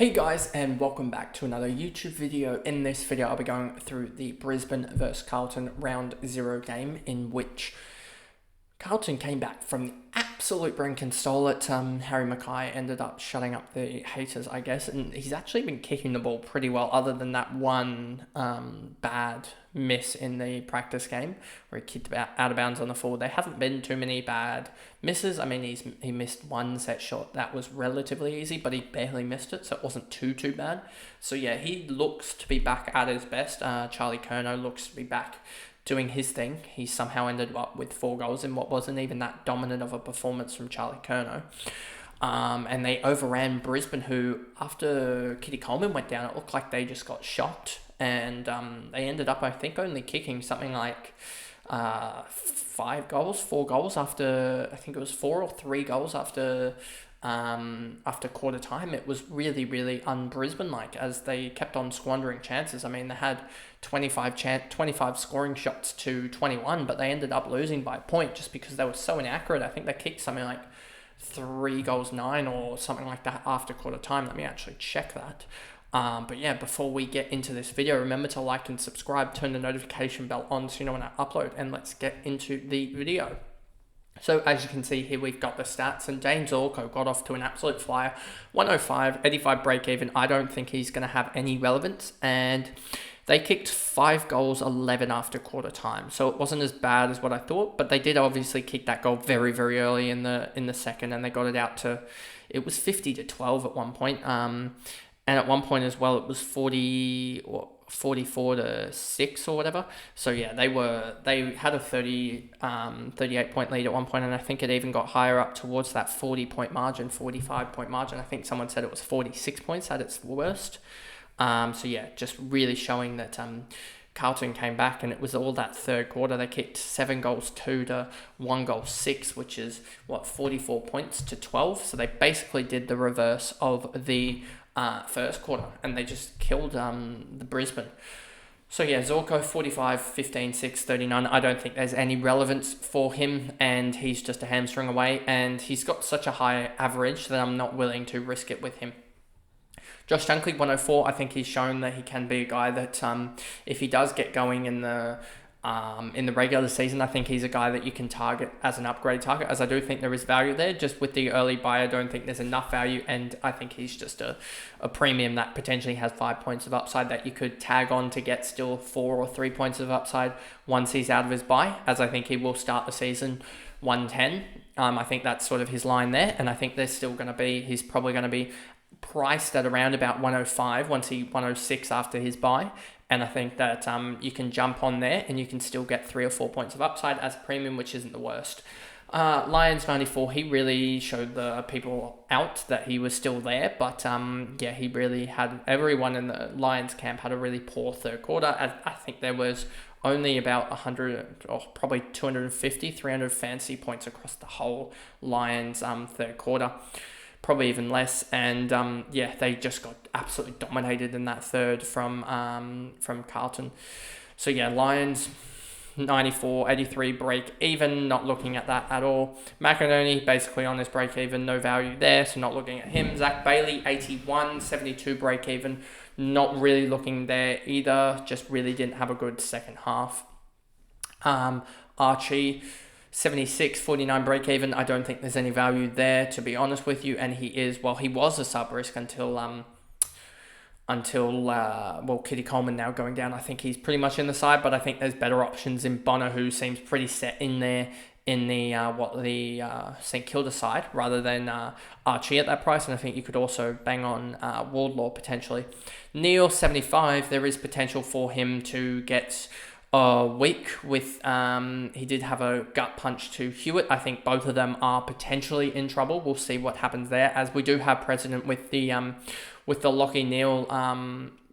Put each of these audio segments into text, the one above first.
Hey guys, and welcome back to another YouTube video. In this video I'll be going through the Brisbane vs Carlton round 0 game, in which Carlton came back from the absolute brink and stole it. Harry Mackay ended up shutting up the haters, I guess, and he's actually been kicking the ball pretty well, other than that one bad miss in the practice game where he kicked out of bounds on the forward. There haven't been too many bad misses. I mean, he missed one set shot that was relatively easy, but he barely missed it, so it wasn't too bad. So yeah, he looks to be back at his best. Charlie Curnow looks to be back doing his thing. He somehow ended up with 4 goals in what wasn't even that dominant of a performance from Charlie Curnow. And they overran Brisbane, who, after Kitty Coleman went down, it looked like they just got shocked. And they ended up, I think, only kicking something like 4 goals after, I think it was 4 or 3 goals after quarter time. It was really un-Brisbane-like, as they kept on squandering chances. I mean, they had 25 scoring shots to 21, but they ended up losing by a point just because they were so inaccurate. I think they kicked something like 3 goals 9 or something like that after quarter time. Let me actually check that. But yeah, before we get into this video, remember to like and subscribe, turn the notification bell on so you know when I upload, and let's get into the video. So as you can see here, we've got the stats, and James Orko got off to an absolute flyer. 105, 85 break even. I don't think he's going to have any relevance, and they kicked 5 goals, 11 after quarter time. So it wasn't as bad as what I thought, but they did obviously kick that goal very early in the second, and they got it out to, it was 50-12 at one point. And at one point as well, it was 44-6 or whatever. So yeah, they had a 38 point lead at one point, and I think it even got higher up towards that 40 point margin, 45 point margin. I think someone said it was 46 points at its worst. So yeah, just really showing that Carlton came back, and it was all that third quarter. They kicked 7 goals 2 to 1 goal 6, which is 44 points to 12. So they basically did the reverse of the first quarter, and they just killed the Brisbane. So yeah, Zorko 45, 15, 6, 39. I don't think there's any relevance for him, and he's just a hamstring away, and he's got such a high average that I'm not willing to risk it with him. Josh Dunkley 104. I think he's shown that he can be a guy that if he does get going in the regular season, I think he's a guy that you can target as an upgrade target, as I do think there is value there. Just with the early buy, I don't think there's enough value, and I think he's just a premium that potentially has 5 points of upside that you could tag on to get still 4 or 3 points of upside once he's out of his buy, as I think he will start the season 110. I think that's sort of his line there, and I think he's probably going to be priced at around about 105 106 after his buy. And I think that you can jump on there and you can still get 3 or 4 points of upside as a premium, which isn't the worst. Lions 94, he really showed the people out that he was still there. But yeah, he really had, everyone in the Lions camp had a really poor third quarter. I think there was only about 100 or probably 250, 300 fantasy points across the whole Lions third quarter. Probably even less, and yeah, they just got absolutely dominated in that third from Carlton. So yeah, Lions 94, 83 break even, not looking at that at all. McInerney basically on his break even, no value there, so not looking at him. Zach Bailey 81, 72 break even, not really looking there either, just really didn't have a good second half. Archie 76, 49 break even. I don't think there's any value there, to be honest with you. And he was a sub risk until Kitty Coleman now going down. I think he's pretty much in the side, but I think there's better options in Bonner, who seems pretty set in there in the St Kilda side, rather than Archie at that price. And I think you could also bang on Wardlaw potentially. Neil 75. There is potential for him to get a week with, he did have a gut punch to Hewitt. I think both of them are potentially in trouble. We'll see what happens there, as we do have precedent with the Lachie Neale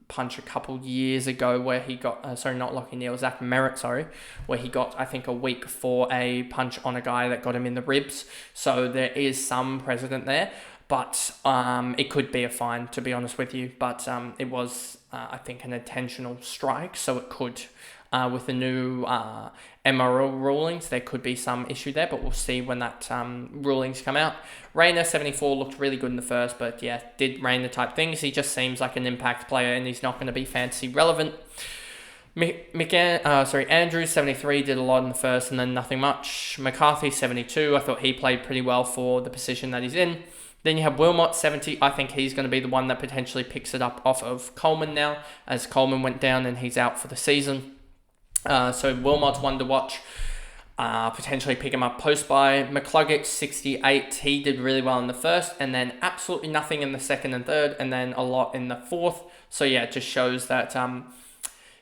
punch a couple years ago, where he got not Lachie Neale, Zach Merritt, where he got, I think, a week for a punch on a guy that got him in the ribs. So there is some precedent there, but it could be a fine, to be honest with you. But it was, I think, an intentional strike, so it could with the new MRL rulings. There could be some issue there, but we'll see when that rulings come out. Rayner, 74, looked really good in the first, but yeah, did Rayner type things. He just seems like an impact player, and he's not going to be fantasy relevant. Andrews, 73, did a lot in the first and then nothing much. McCarthy, 72, I thought he played pretty well for the position that he's in. Then you have Wilmot, 70. I think he's going to be the one that potentially picks it up off of Coleman now, as Coleman went down and he's out for the season. So Wilmot's one to watch. Potentially pick him up post-buy. McCluggage, 68. He did really well in the first, and then absolutely nothing in the second and third, and then a lot in the fourth. So yeah, it just shows that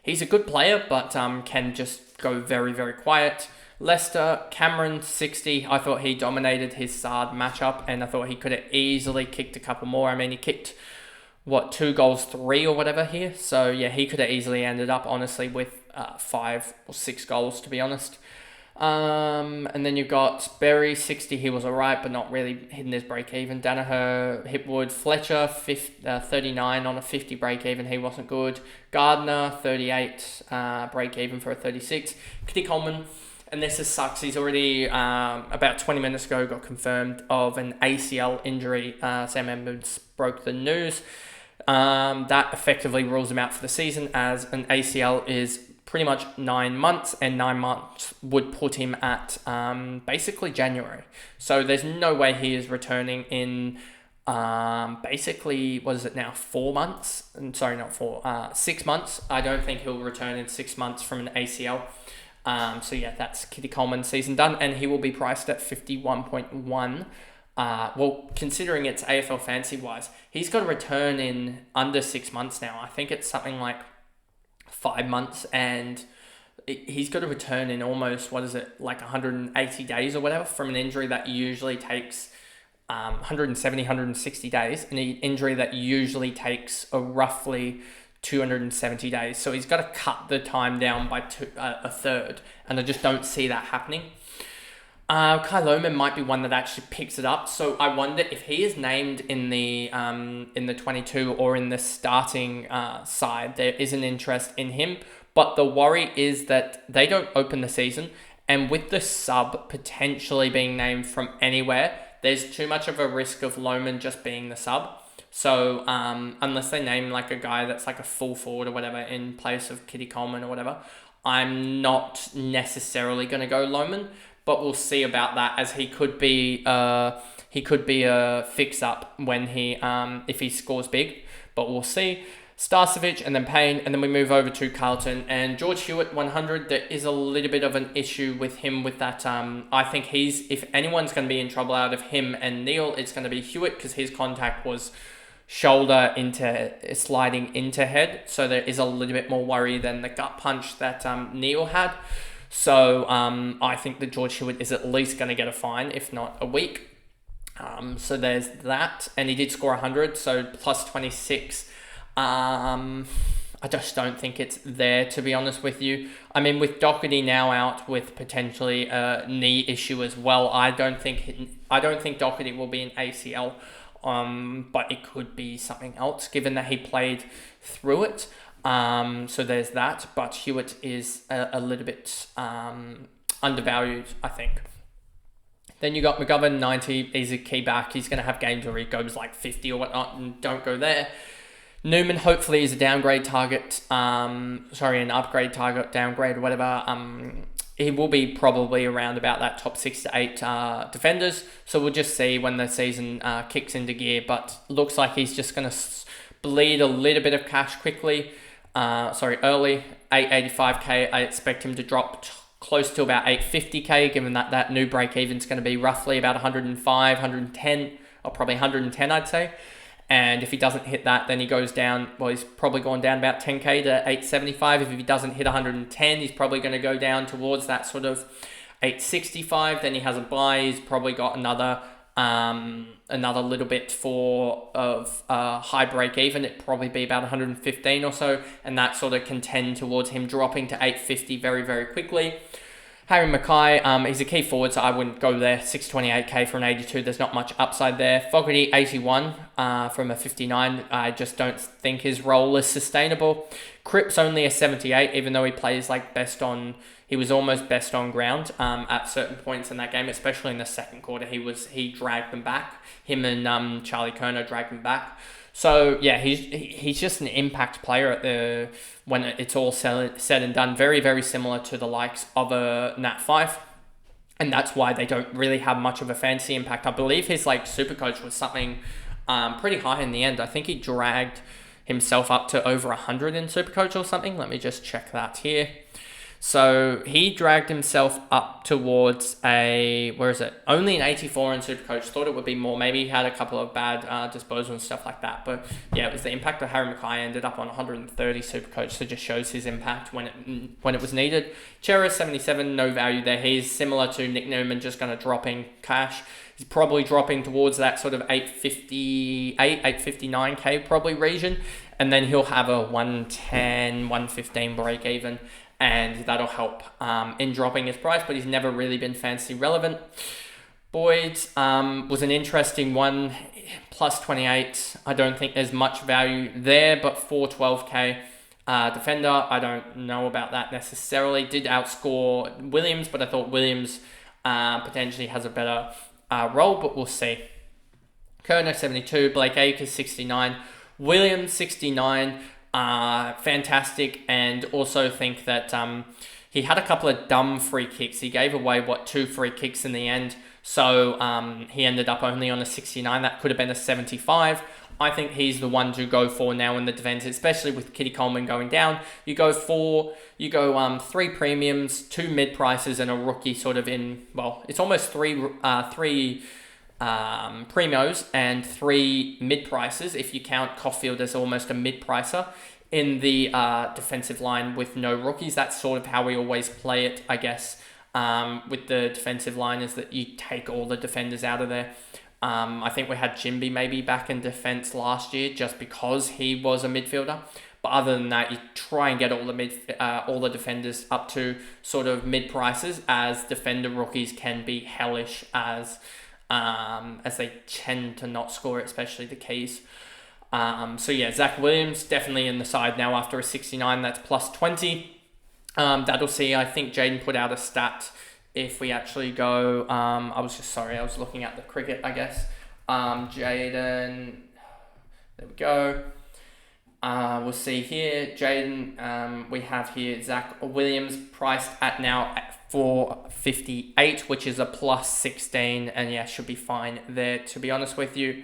he's a good player, but can just go very, very quiet. Leicester, Cameron, 60. I thought he dominated his Sard matchup, and I thought he could have easily kicked a couple more. I mean, he kicked, 2 goals, 3 or whatever here. So, yeah, he could have easily ended up, honestly, with 5 or 6 goals, to be honest. And then you've got Berry, 60. He was all right, but not really hitting his break-even. Danaher, Hipwood, Fletcher, 39 on a 50 break-even. He wasn't good. Gardner, 38 break-even for a 36. Kitty Coleman, and this is sucks. He's already, about 20 minutes ago, got confirmed of an ACL injury. Sam Edmonds broke the news. That effectively rules him out for the season, as an ACL is pretty much 9 months, and 9 months would put him at basically January. So there's no way he is returning in basically, what is it now, 4 months? 6 months. I don't think he'll return in 6 months from an ACL. So yeah, that's Kitty Coleman's season done, and he will be priced at 51.1. Considering it's AFL fantasy wise, he's got to return in under 6 months now. I think it's something like 5 months, and he's got to return in almost, 180 days or whatever, from an injury that usually takes 170, 160 days, and an injury that usually takes roughly 270 days. So he's got to cut the time down by a third, and I just don't see that happening. Kai Lohmann might be one that actually picks it up. So I wonder if he is named in the 22 or in the starting side. There is an interest in him, but the worry is that they don't open the season, and with the sub potentially being named from anywhere, there's too much of a risk of Lohmann just being the sub. So unless they name like a guy that's like a full forward or whatever in place of Kitty Coleman or whatever, I'm not necessarily going to go Lohmann. But we'll see about that, as he could be a fix up when if he scores big. But we'll see. Starcevic and then Payne, and then we move over to Carlton and George Hewitt, 100. There is a little bit of an issue with him with that. I think if anyone's going to be in trouble out of him and Neil, it's going to be Hewitt, because his contact was shoulder sliding into head. So there is a little bit more worry than the gut punch that Neil had. So I think that George Hewitt is at least going to get a fine, if not a week. So there's that. And he did score 100, so plus 26. I just don't think it's there, to be honest with you. I mean, with Doherty now out with potentially a knee issue as well, I don't think Doherty will be an ACL. But it could be something else, given that he played through it. So there's that, but Hewitt is a little bit undervalued, I think. Then you got McGovern, 90. He's a key back. He's going to have games where he goes like 50 or whatnot, and don't go there. Newman hopefully is a downgrade target. An upgrade target, downgrade, or whatever. He will be probably around about that top 6 to 8 defenders. So we'll just see when the season kicks into gear. But looks like he's just going to bleed a little bit of cash quickly. Early, 885k. I expect him to drop close to about 850k, given that new break-even is going to be roughly about 105, 110, or probably 110, I'd say. And if he doesn't hit that, then he goes down, he's probably gone down about 10k to 875. If he doesn't hit 110, he's probably going to go down towards that sort of 865. Then he has a buy. He's probably got another little bit of high break even. It'd probably be about 115 or so, and that sort of can tend towards him dropping to 850 very, very quickly. Harry Mackay, he's a key forward, so I wouldn't go there. 628k for an 82. There's not much upside there. Fogarty, 81 from a 59. I just don't think his role is sustainable. Cripps only a 78, even though he plays like he was almost best on ground at certain points in that game, especially in the second quarter. He dragged them back. Him and Charlie Kerner dragged them back. So yeah, he's just an impact player when it's all said and done. Very, very similar to the likes of a Nat Fyfe. And that's why they don't really have much of a fantasy impact. I believe his like super coach was something pretty high in the end. I think he dragged himself up to over 100 in super coach or something. Let me just check that here. So he dragged himself up towards only an 84 in Supercoach. Thought it would be more. Maybe he had a couple of bad disposals and stuff like that. But yeah, it was the impact of Harry Mackay. Ended up on 130 Supercoach. So just shows his impact when it was needed. Chera 77, no value there. He's similar to Nick Newman, just going to drop in cash. He's probably dropping towards that sort of 859k probably region. And then he'll have a 110, 115 break even. And that'll help in dropping his price, but he's never really been fantasy relevant. Boyd was an interesting one, plus 28. I don't think there's much value there, but 412k defender, I don't know about that necessarily. Did outscore Williams, but I thought Williams potentially has a better role, but we'll see. Kerner 72, Blake Acres 69, Williams 69. Fantastic, and also think that he had a couple of dumb free kicks. He gave away 2 free kicks in the end, so he ended up only on a 69. That could have been a 75. I think he's the one to go for now in the defense, especially with Kitty Coleman going down. You go 3 premiums, 2 mid prices, and a rookie sort of it's almost three primos and 3 mid prices if you count Caulfield as almost a mid pricer in the defensive line with no rookies. That's sort of how we always play it, I guess, with the defensive line, is that you take all the defenders out of there. I think we had Jimby maybe back in defense last year just because he was a midfielder. But other than that, you try and get all the defenders up to sort of mid prices, as defender rookies can be hellish as they tend to not score, especially the keys. So yeah, Zach Williams definitely in the side now after a 69. That's plus 20. That'll see. I think Jaden put out a stat. If we actually go, I was looking at the cricket, I guess. Jaden, there we go. We'll see here. Jaden, we have here Zach Williams priced at now at 458, which is a plus 16, and yeah, should be fine there, to be honest with you.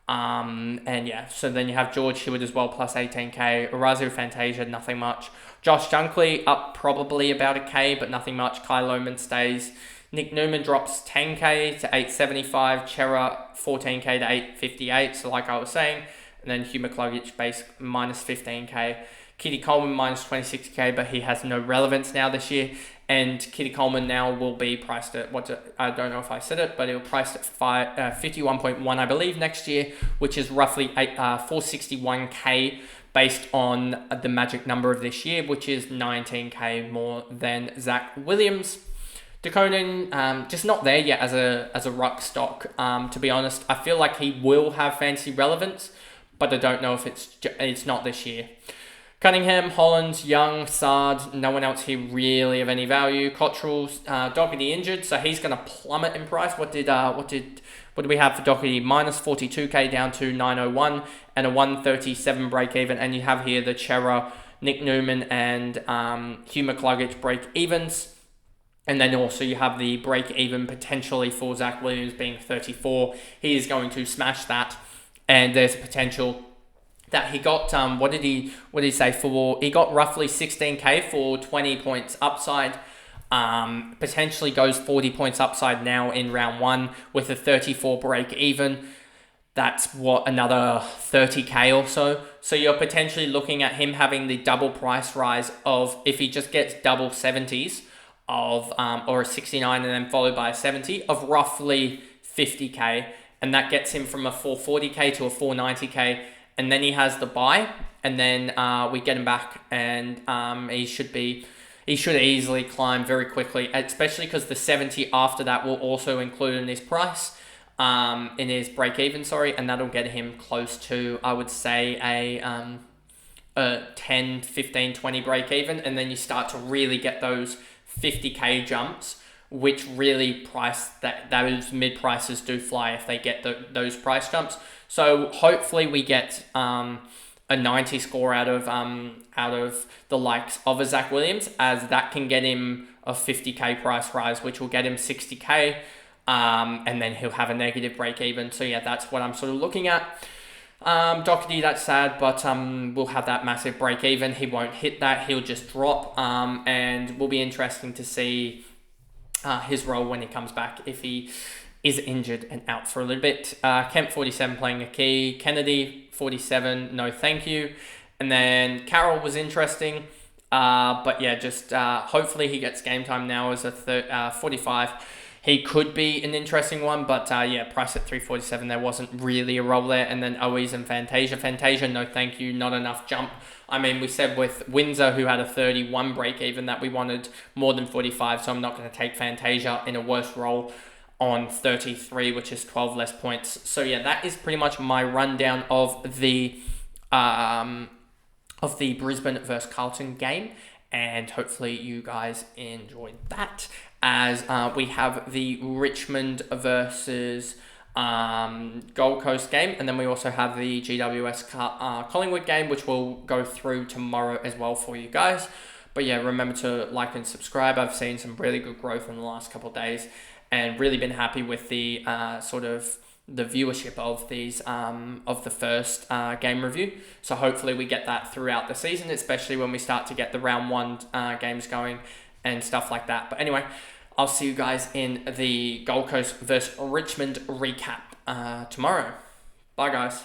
And yeah, so then you have George Hewitt as well, plus 18k. Arazu Fantasia, nothing much. Josh Dunkley up probably about a k, but nothing much. Kai Lohman stays. Nick Newman drops 10k to 875. Chera 14k to 858. So like I was saying, and then Hugh McCluggage base minus 15k. Kitty Coleman minus 26k, but he has no relevance now this year. And Kitty Coleman now will be priced at, I don't know if I said it, but it'll priced at 51.1, I believe, next year, which is roughly 461k based on the magic number of this year, which is 19k more than Zach Williams. DeConing, just not there yet as a ruck stock. To be honest, I feel like he will have fantasy relevance, but I don't know if it's not this year. Cunningham, Hollands, Young, Sard, no one else here really of any value. Cottrell's Doherty injured, so he's going to plummet in price. What did we have for Doherty? Minus 42k down to 901 and a 137 break even. And you have here the Chera, Nick Newman, and Hugh McCluggage break evens. And then also you have the break even potentially for Zach Williams being 34. He is going to smash that, and there's a potential that he got, what did he say for, he got roughly 16k for 20 points upside, potentially goes 40 points upside now in round 1 with a 34 break even. That's another 30k or so. So you're potentially looking at him having the double price rise of, if he just gets double 70s of, or a 69 and then followed by a 70 of roughly 50k. And that gets him from a 440k to a 490k. And then he has the buy, and then we get him back, and he should be he should easily climb very quickly, especially because the 70 after that will also include in his price, in his break even, and that'll get him close to, I would say, a 10, 15, 20 break even, and then you start to really get those 50k jumps, which really price that those mid prices do fly if they get those price jumps. So hopefully we get a 90 score out of the likes of a Zach Williams, as that can get him a 50k price rise, which will get him 60k, and then he'll have a negative break even. So yeah, that's what I'm sort of looking at. Doherty, that's sad, but we'll have that massive break even. He won't hit that, he'll just drop, and will be interesting to see his role when he comes back, if he is injured and out for a little bit. Kemp 47 playing a key, Kennedy 47, no thank you, and then Carroll was interesting, but yeah, just hopefully he gets game time now as a 45. He could be an interesting one, but yeah, price at 347, there wasn't really a role there. And then Owies and Fantasia, no thank you, not enough jump. I mean, we said with Windsor, who had a 31 break even, that we wanted more than 45, so I'm not going to take Fantasia in a worse role on 33, which is 12 less points. So yeah, that is pretty much my rundown of the Brisbane versus Carlton game, and hopefully you guys enjoyed that, as we have the Richmond versus Gold Coast game, and then we also have the GWS Collingwood game, which we'll go through tomorrow as well for you guys. But yeah, remember to like and subscribe. I've seen some really good growth in the last couple of days, and really been happy with the sort of the viewership of these of the first game review. So hopefully we get that throughout the season, especially when we start to get the round one games going and stuff like that. But anyway, I'll see you guys in the Gold Coast versus Richmond recap tomorrow. Bye guys.